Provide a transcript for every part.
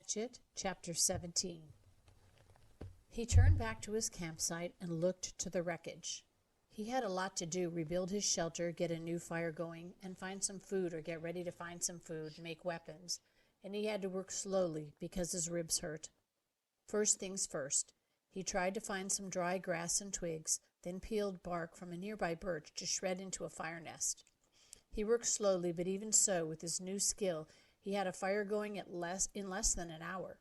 Hatchet, Chapter 17. He turned back to his campsite and looked to the wreckage. He had a lot to do: rebuild his shelter, get a new fire going, and find some food or get ready to find some food, make weapons. And he had to work slowly because his ribs hurt. First things first, he tried to find some dry grass and twigs, then peeled bark from a nearby birch to shred into a fire nest. He worked slowly, but even so, with his new skill, he had a fire going in less than an hour.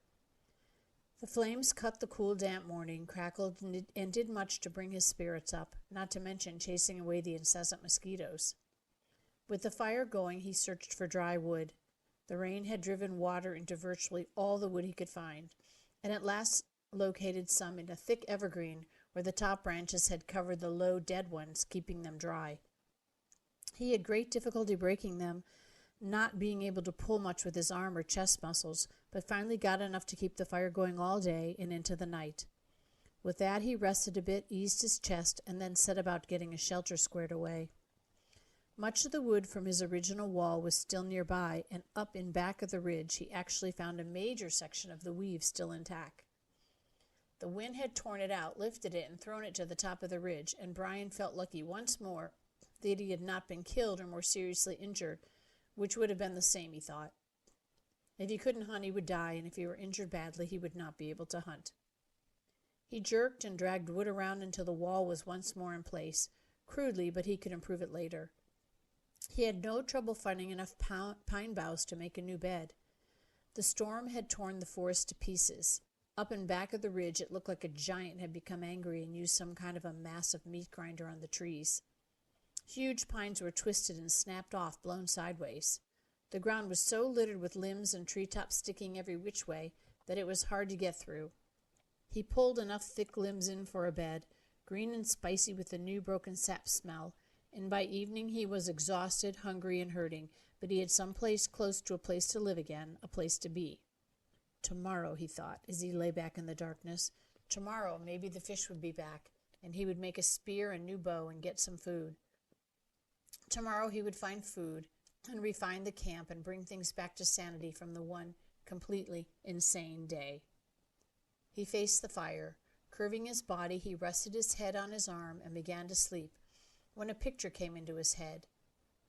The flames cut the cool, damp morning, crackled, and did much to bring his spirits up, not to mention chasing away the incessant mosquitoes. With the fire going, he searched for dry wood. The rain had driven water into virtually all the wood he could find, and at last located some in a thick evergreen where the top branches had covered the low, dead ones, keeping them dry. He had great difficulty breaking them, not being able to pull much with his arm or chest muscles, but finally got enough to keep the fire going all day and into the night. With that, he rested a bit, eased his chest, and then set about getting a shelter squared away. Much of the wood from his original wall was still nearby, and up in back of the ridge he actually found a major section of the weave still intact. The wind had torn it out, lifted it, and thrown it to the top of the ridge, and Brian felt lucky once more that he had not been killed or more seriously injured, which would have been the same, he thought. If he couldn't hunt, he would die, and if he were injured badly, he would not be able to hunt. He jerked and dragged wood around until the wall was once more in place, crudely, but he could improve it later. He had no trouble finding enough pine boughs to make a new bed. The storm had torn the forest to pieces. Up in back of the ridge, it looked like a giant had become angry and used some kind of a massive meat grinder on the trees. Huge pines were twisted and snapped off, blown sideways. The ground was so littered with limbs and treetops sticking every which way that it was hard to get through. He pulled enough thick limbs in for a bed, green and spicy with the new broken sap smell, and by evening he was exhausted, hungry, and hurting, but he had some place close to a place to live again, a place to be. Tomorrow, he thought, as he lay back in the darkness, tomorrow maybe the fish would be back, and he would make a spear and new bow and get some food. Tomorrow he would find food and refine the camp and bring things back to sanity from the one completely insane day. He faced the fire. Curving his body, he rested his head on his arm and began to sleep, when a picture came into his head.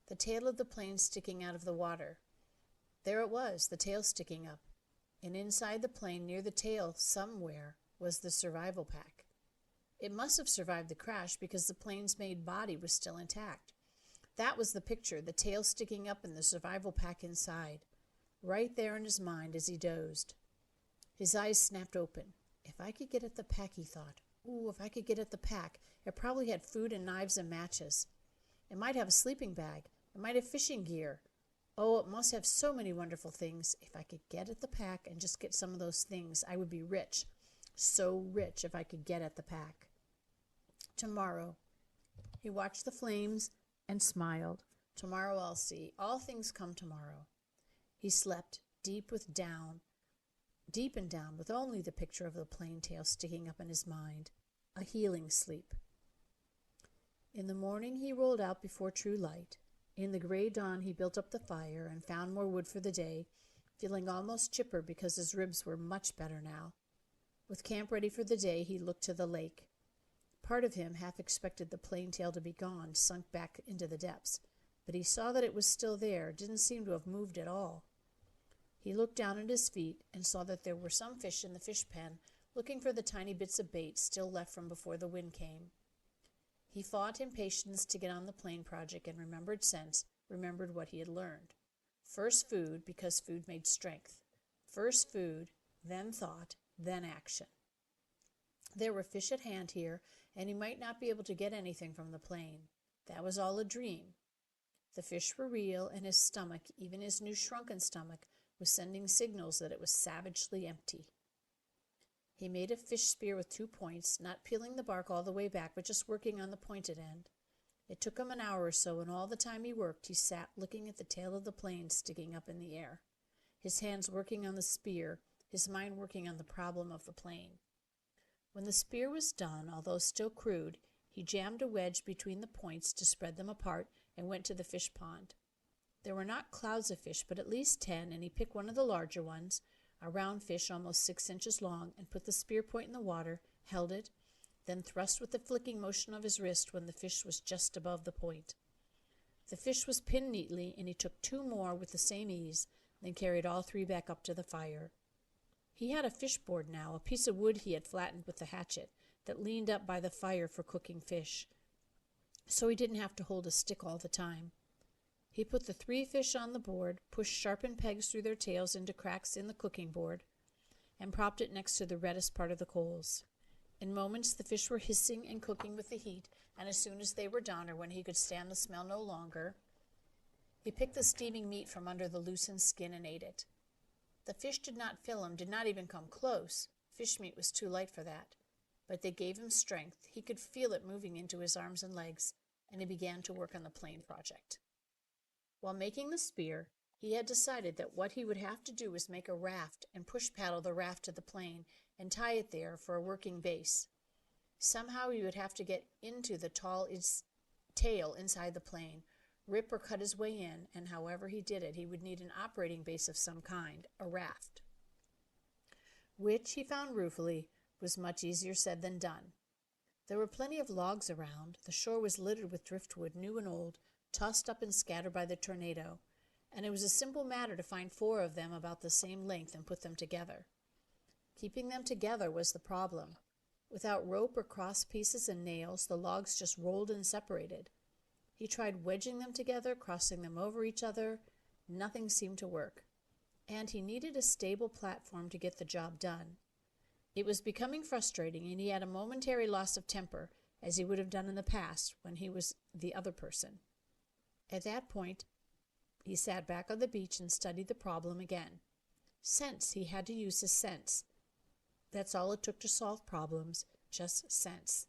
The tail of the plane sticking out of the water. There it was, the tail sticking up. And inside the plane, near the tail somewhere, was the survival pack. It must have survived the crash because the plane's main body was still intact. That was the picture, the tail sticking up and the survival pack inside, right there in his mind as he dozed. His eyes snapped open. If I could get at the pack, he thought. Ooh, if I could get at the pack. It probably had food and knives and matches. It might have a sleeping bag. It might have fishing gear. Oh, it must have so many wonderful things. If I could get at the pack and just get some of those things, I would be rich. So rich if I could get at the pack. Tomorrow. He watched the flames and smiled. Tomorrow I'll see. All things come tomorrow. He slept deep and down, with only the picture of the plane tail sticking up in his mind. A healing sleep. In the morning he rolled out before true light. In the gray dawn he built up the fire and found more wood for the day, feeling almost chipper because his ribs were much better now. With camp ready for the day, he looked to the lake. Part of him half expected the plane tail to be gone, sunk back into the depths, but he saw that it was still there, didn't seem to have moved at all. He looked down at his feet and saw that there were some fish in the fish pen, looking for the tiny bits of bait still left from before the wind came. He fought impatience to get on the plane project and remembered what he had learned. First food, because food made strength. First food, then thought, then action. There were fish at hand here, and he might not be able to get anything from the plane. That was all a dream. The fish were real, and his stomach, even his new shrunken stomach, was sending signals that it was savagely empty. He made a fish spear with 2 points, not peeling the bark all the way back, but just working on the pointed end. It took him an hour or so, and all the time he worked, he sat looking at the tail of the plane sticking up in the air, his hands working on the spear, his mind working on the problem of the plane. When the spear was done, although still crude, he jammed a wedge between the points to spread them apart and went to the fish pond. There were not clouds of fish, but at least 10, and he picked one of the larger ones, a round fish almost 6 inches long, and put the spear point in the water, held it, then thrust with the flicking motion of his wrist when the fish was just above the point. The fish was pinned neatly, and he took 2 more with the same ease, then carried all 3 back up to the fire. He had a fish board now, a piece of wood he had flattened with the hatchet, that leaned up by the fire for cooking fish, so he didn't have to hold a stick all the time. He put the 3 fish on the board, pushed sharpened pegs through their tails into cracks in the cooking board, and propped it next to the reddest part of the coals. In moments the fish were hissing and cooking with the heat, and as soon as they were done, or when he could stand the smell no longer, he picked the steaming meat from under the loosened skin and ate it. The fish did not fill him, did not even come close. Fish meat was too light for that. But they gave him strength. He could feel it moving into his arms and legs, and he began to work on the plane project. While making the spear, he had decided that what he would have to do was make a raft and push-paddle the raft to the plane and tie it there for a working base. Somehow he would have to get into the tall tail inside the plane, rip or cut his way in, and however he did it, he would need an operating base of some kind, a raft, which, he found ruefully, was much easier said than done. There were plenty of logs around. The shore was littered with driftwood, new and old, tossed up and scattered by the tornado, and it was a simple matter to find 4 of them about the same length and put them together. Keeping them together was the problem. Without rope or cross pieces and nails, the logs just rolled and separated. He tried wedging them together, crossing them over each other. Nothing seemed to work. And he needed a stable platform to get the job done. It was becoming frustrating, and he had a momentary loss of temper, as he would have done in the past when he was the other person. At that point, he sat back on the beach and studied the problem again. Sense. He had to use his sense. That's all it took to solve problems, just sense.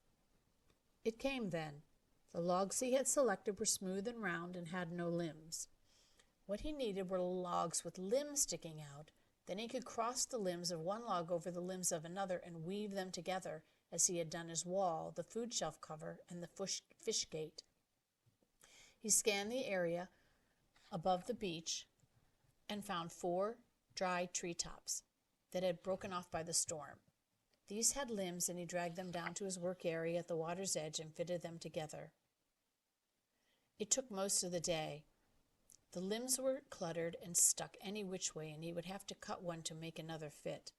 It came then. The logs he had selected were smooth and round and had no limbs. What he needed were logs with limbs sticking out. Then he could cross the limbs of one log over the limbs of another and weave them together, as he had done his wall, the food shelf cover, and the fish gate. He scanned the area above the beach and found 4 dry treetops that had broken off by the storm. These had limbs, and he dragged them down to his work area at the water's edge and fitted them together. It took most of the day. The limbs were cluttered and stuck any which way, and he would have to cut one to make another fit.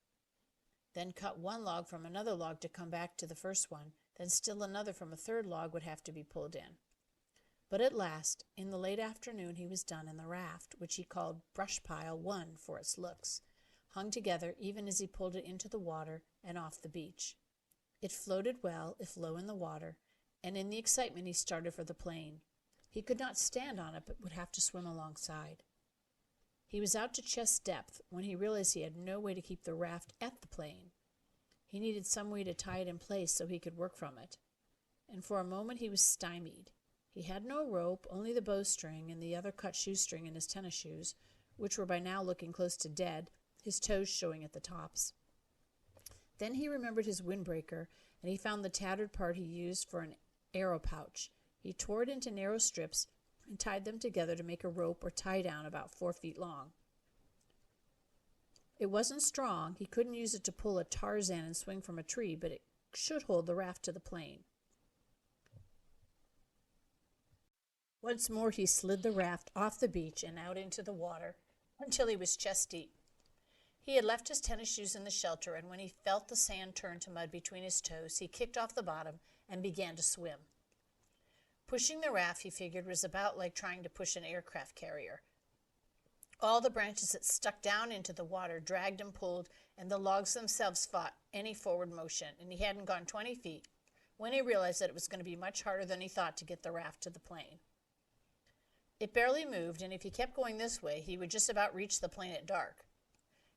Then cut one log from another log to come back to the first one, then still another from a third log would have to be pulled in. But at last, in the late afternoon, he was done, and the raft, which he called Brush Pile 1 for its looks, hung together even as he pulled it into the water and off the beach. It floated well, if low in the water, and in the excitement he started for the plane. He could not stand on it, but would have to swim alongside. He was out to chest depth when he realized he had no way to keep the raft at the plane. He needed some way to tie it in place so he could work from it. And for a moment he was stymied. He had no rope, only the bowstring and the other cut shoestring in his tennis shoes, which were by now looking close to dead, his toes showing at the tops. Then he remembered his windbreaker, and he found the tattered part he used for an arrow pouch. He tore it into narrow strips and tied them together to make a rope or tie-down about 4 feet long. It wasn't strong. He couldn't use it to pull a Tarzan and swing from a tree, but it should hold the raft to the plane. Once more he slid the raft off the beach and out into the water until he was chest deep. He had left his tennis shoes in the shelter, and when he felt the sand turn to mud between his toes, he kicked off the bottom and began to swim. Pushing the raft, he figured, was about like trying to push an aircraft carrier. All the branches that stuck down into the water dragged and pulled, and the logs themselves fought any forward motion, and he hadn't gone 20 feet when he realized that it was going to be much harder than he thought to get the raft to the plane. It barely moved, and if he kept going this way, he would just about reach the plane at dark.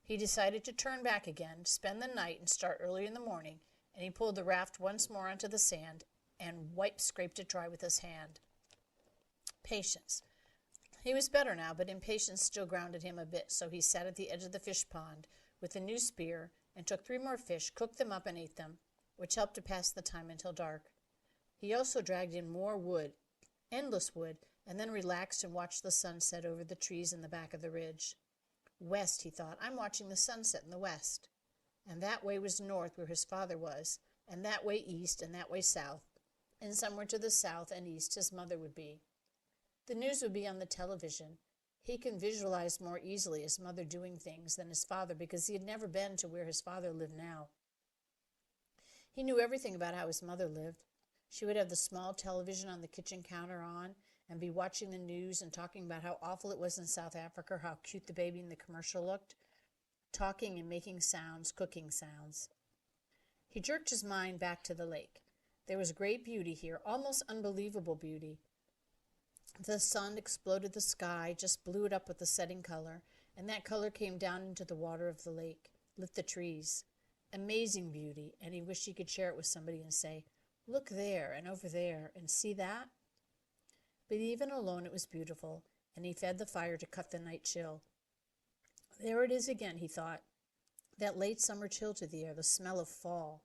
He decided to turn back again, spend the night, and start early in the morning, and he pulled the raft once more onto the sand and scraped it dry with his hand. Patience. He was better now, but impatience still grounded him a bit, so he sat at the edge of the fish pond with a new spear and took 3 more fish, cooked them up, and ate them, which helped to pass the time until dark. He also dragged in more wood, endless wood, and then relaxed and watched the sun set over the trees in the back of the ridge. West, he thought. I'm watching the sunset in the west. And that way was north, where his father was, and that way east, and that way south, and somewhere to the south and east his mother would be. The news would be on the television. He can visualize more easily his mother doing things than his father because he had never been to where his father lived now. He knew everything about how his mother lived. She would have the small television on the kitchen counter on and be watching the news and talking about how awful it was in South Africa, how cute the baby in the commercial looked, talking and making sounds, cooking sounds. He jerked his mind back to the lake. There was great beauty here, almost unbelievable beauty. The sun exploded the sky, just blew it up with the setting color, and that color came down into the water of the lake, lit the trees. Amazing beauty, and he wished he could share it with somebody and say, "Look there and over there, and see that?" But even alone it was beautiful, and he fed the fire to cut the night chill. There it is again, he thought, that late summer chill to the air, the smell of fall.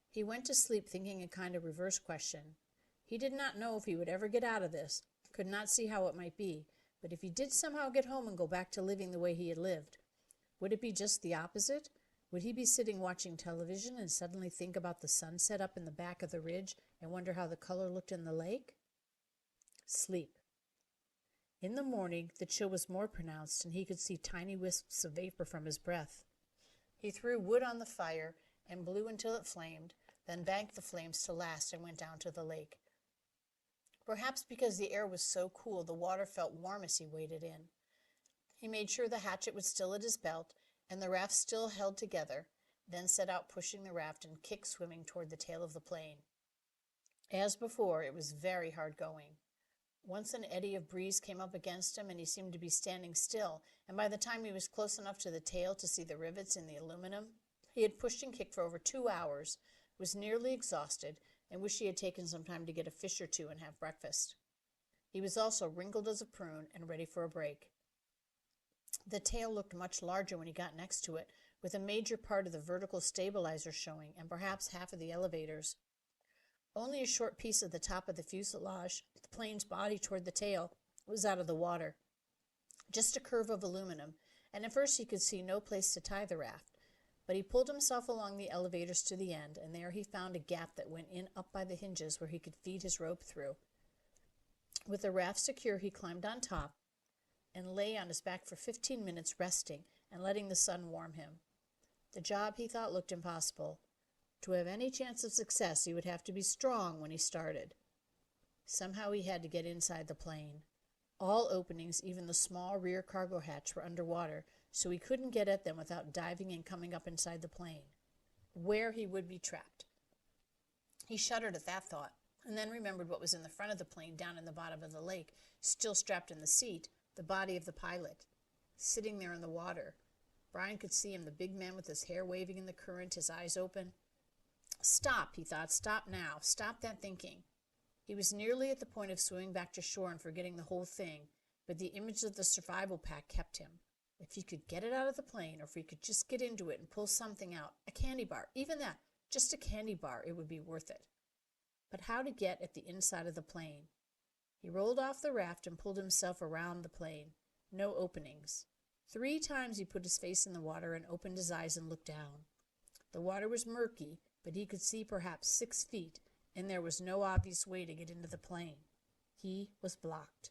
He went to sleep thinking a kind of reverse question. He did not know if he would ever get out of this, could not see how it might be, but if he did somehow get home and go back to living the way he had lived, would it be just the opposite? Would he be sitting watching television and suddenly think about the sunset up in the back of the ridge and wonder how the color looked in the lake? Sleep. In the morning, the chill was more pronounced, and he could see tiny wisps of vapor from his breath. He threw wood on the fire and blew until it flamed, then banked the flames to last and went down to the lake. Perhaps because the air was so cool, the water felt warm as he waded in. He made sure the hatchet was still at his belt and the raft still held together, then set out pushing the raft and kick swimming toward the tail of the plane. As before, it was very hard going. Once an eddy of breeze came up against him, and he seemed to be standing still, and by the time he was close enough to the tail to see the rivets in the aluminum, he had pushed and kicked for over 2 hours, was nearly exhausted, and wished he had taken some time to get a fish or two and have breakfast. He was also wrinkled as a prune and ready for a break. The tail looked much larger when he got next to it, with a major part of the vertical stabilizer showing, and perhaps half of the elevators. Only a short piece of the top of the fuselage, the plane's body toward the tail, was out of the water. Just a curve of aluminum, and at first he could see no place to tie the raft. But he pulled himself along the elevators to the end, and there he found a gap that went in up by the hinges where he could feed his rope through. With the raft secure, he climbed on top and lay on his back for 15 minutes resting and letting the sun warm him. The job, he thought, looked impossible. To have any chance of success, he would have to be strong when he started. Somehow he had to get inside the plane. All openings, even the small rear cargo hatch, were underwater, so he couldn't get at them without diving and coming up inside the plane, where he would be trapped. He shuddered at that thought, and then remembered what was in the front of the plane down in the bottom of the lake, still strapped in the seat, the body of the pilot, sitting there in the water. Brian could see him, the big man with his hair waving in the current, his eyes open. Stop, he thought. Stop now. Stop that thinking. He was nearly at the point of swimming back to shore and forgetting the whole thing, but the image of the survival pack kept him. If he could get it out of the plane, or if he could just get into it and pull something out, a candy bar, even that, just a candy bar, it would be worth it. But how to get at the inside of the plane? He rolled off the raft and pulled himself around the plane. No openings. 3 times he put his face in the water and opened his eyes and looked down. The water was murky, but he could see perhaps 6 feet, and there was no obvious way to get into the plane. He was blocked.